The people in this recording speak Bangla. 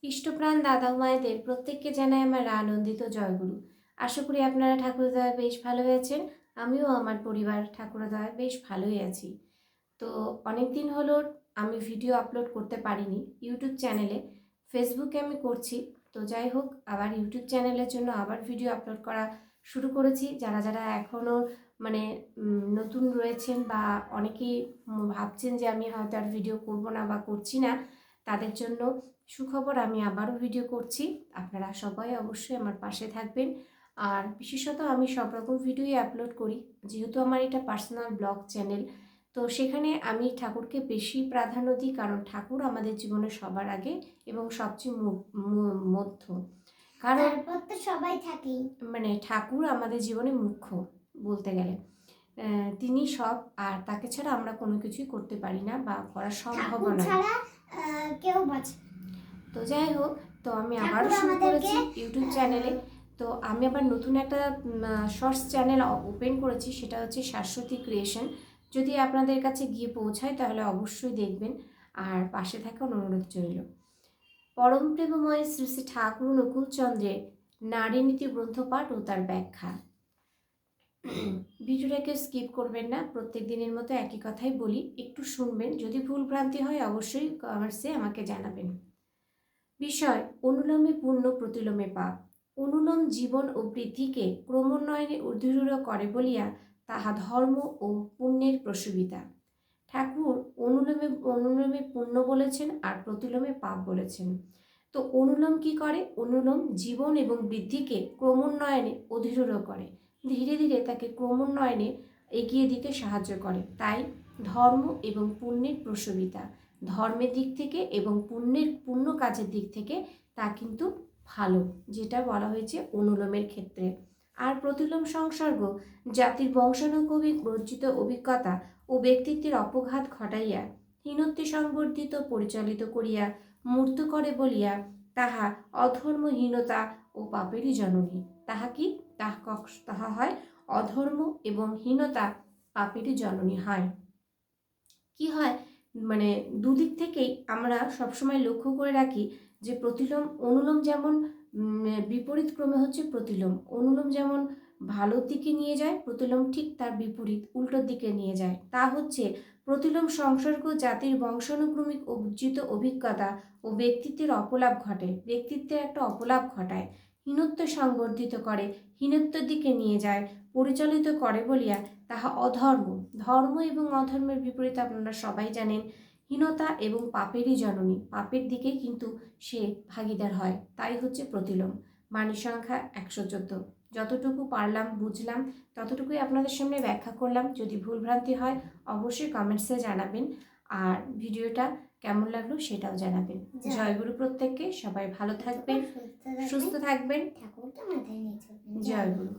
ইষ্টপ্রাণ দাদা মায়েদের প্রত্যেককে জানাই আমার আনন্দিত জয়গুরু। আশা করি আপনারা ঠাকুরদয়ায় বেশ ভালো আছেন। আমিও আমার পরিবার ঠাকুরদয়ায় বেশ ভালোই আছি। তো অনেক দিন হলো আমি ভিডিও আপলোড করতে পারিনি ইউটিউব চ্যানেলে। ফেসবুকে আমি করছি। তো যাই হোক, আবার ইউটিউব চ্যানেলের জন্য আবার ভিডিও আপলোড করা শুরু করেছি। যারা যারা এখনও মানে নতুন রয়েছেন বা অনেকেই ভাবছেন যে আমি হয়তো আর ভিডিও করব না বা করছি না, তাদের জন্য সুখবর, আমি আবারও ভিডিও করছি। আপনারা সবাই অবশ্যই আমার পাশে থাকবেন। আর বিশেষত আমি সব রকম ভিডিওই আপলোড করি, যেহেতু আমার এটা পার্সোনাল ব্লগ চ্যানেল। তো সেখানে আমি ঠাকুরকে বেশি প্রাধান্য দিই, কারণ ঠাকুর আমাদের জীবনে সবার আগে এবং সবচেয়ে মধ্য। কারণ সবাই থাকি, মানে ঠাকুর আমাদের জীবনে মুখ্য বলতে গেলে। তিনি সব, আর তাকে ছাড়া আমরা কোনো কিছুই করতে পারি না বা করা সম্ভব নয়। কেউ বাঁচে। তো যাই হোক, তো আমি আবারও শুরু করেছি ইউটিউব চ্যানেলে। তো আমি আবার নতুন একটা শর্টস চ্যানেল ওপেন করেছি, সেটা হচ্ছে শাশ্বতী ক্রিয়েশন। যদি আপনাদের কাছে গিয়ে পৌঁছায় তাহলে অবশ্যই দেখবেন, আর পাশে থাকার অনুরোধ রইল। পরম প্রেমময় শ্রী শ্রী ঠাকুর নকুলচন্দ্রের নারীনীতি গ্রন্থপাঠ ও তার ব্যাখ্যা। ভিডিওটাকে স্কিপ করবেন না, প্রত্যেক দিনের মতো একই কথাই বলি, একটু শুনবেন। যদি ভুল ভ্রান্তি হয় অবশ্যই কমেন্টসে আমাকে জানাবেন। বিষয়: অনুলোমে পুণ্য, প্রতিলোমে পাপ। অনুলোম জীবন ও বৃদ্ধিকে ক্রমোন্নয়নে উদ্দীর্ণ করে বলিয়া তাহা ধর্ম ও পুণ্যের প্রসূবিতা। ঠাকুর অনুলোমে পুণ্য বলেছেন আর প্রতিলোমে পাপ বলেছেন। তো অনুলোম কি করে? অনুলোম জীবন এবং বৃদ্ধিকে ক্রমোন্নয়নে অধীর করে, ধীরে ধীরে তাকে ক্রমোন্নয়নে এগিয়ে দিতে সাহায্য করে। তাই ধর্ম এবং পুণ্যের প্রসূবিতা, ধর্মের দিক থেকে এবং পুণ্য কাজের দিক থেকে তা কিন্তু ভালো, যেটা বলা হয়েছে অনুলোমের ক্ষেত্রে। আর প্রতিলোম সংসর্গ জাতির বংশানুক্রমিক বর্জিত অভিজ্ঞতা ও ব্যক্তিত্বের অপঘাত ঘটাইয়া হীনত্বে সংবর্ধিত পরিচালিত করিয়া মূর্ত করে বলিয়া তাহা অধর্মহীনতা ও পাপেরই জননী। তাহা কি? তাহা হয় অধর্ম এবং হীনতা পাপেরই জননী হয়। কি হয়, মানে দুদিক থেকেই আমরা সবসময় লক্ষ্য করে রাখি যে অনুলোম যেমন বিপরীত ক্রমে হচ্ছে প্রতিলোম। অনুলোম যেমন ভালোর দিকে নিয়ে যায়, প্রতিলোম ঠিক তার বিপরীত উল্টোর দিকে নিয়ে যায়। তা হচ্ছে প্রতিলোম সংসর্গ জাতির বংশানুক্রমিক অর্জিত অভিজ্ঞতা ও ব্যক্তিত্বের অপলাপ ঘটে, ব্যক্তিত্বের একটা অপলাপ ঘটায়। হীনত্ব সংবর্ধিত করে, হীনত্বের দিকে নিয়ে যায়, পরিচালিত করে বলিয়া তাহা অধর্ম। ধর্ম এবং অধর্মের বিপরীত আপনারা সবাই জানেন, হীনতা এবং পাপেরই জননী। পাপের দিকে কিন্তু সে ভাগীদার হয়, তাই হচ্ছে প্রতিলোম। বাণী সংখ্যা 114। যতটুকু পারলাম বুঝলাম ততটুকুই আপনাদের সামনে ব্যাখ্যা করলাম। যদি ভুলভ্রান্তি হয় অবশ্যই কমেন্টসে জানাবেন, আর ভিডিওটা কেমন লাগলো সেটাও জানাবেন। জয়গুরু প্রত্যেককে। সবাই ভালো থাকবেন, সুস্থ থাকবেন। ঠাকুরটা মাথায় নিয়ে চলবেন। জয়গুরু।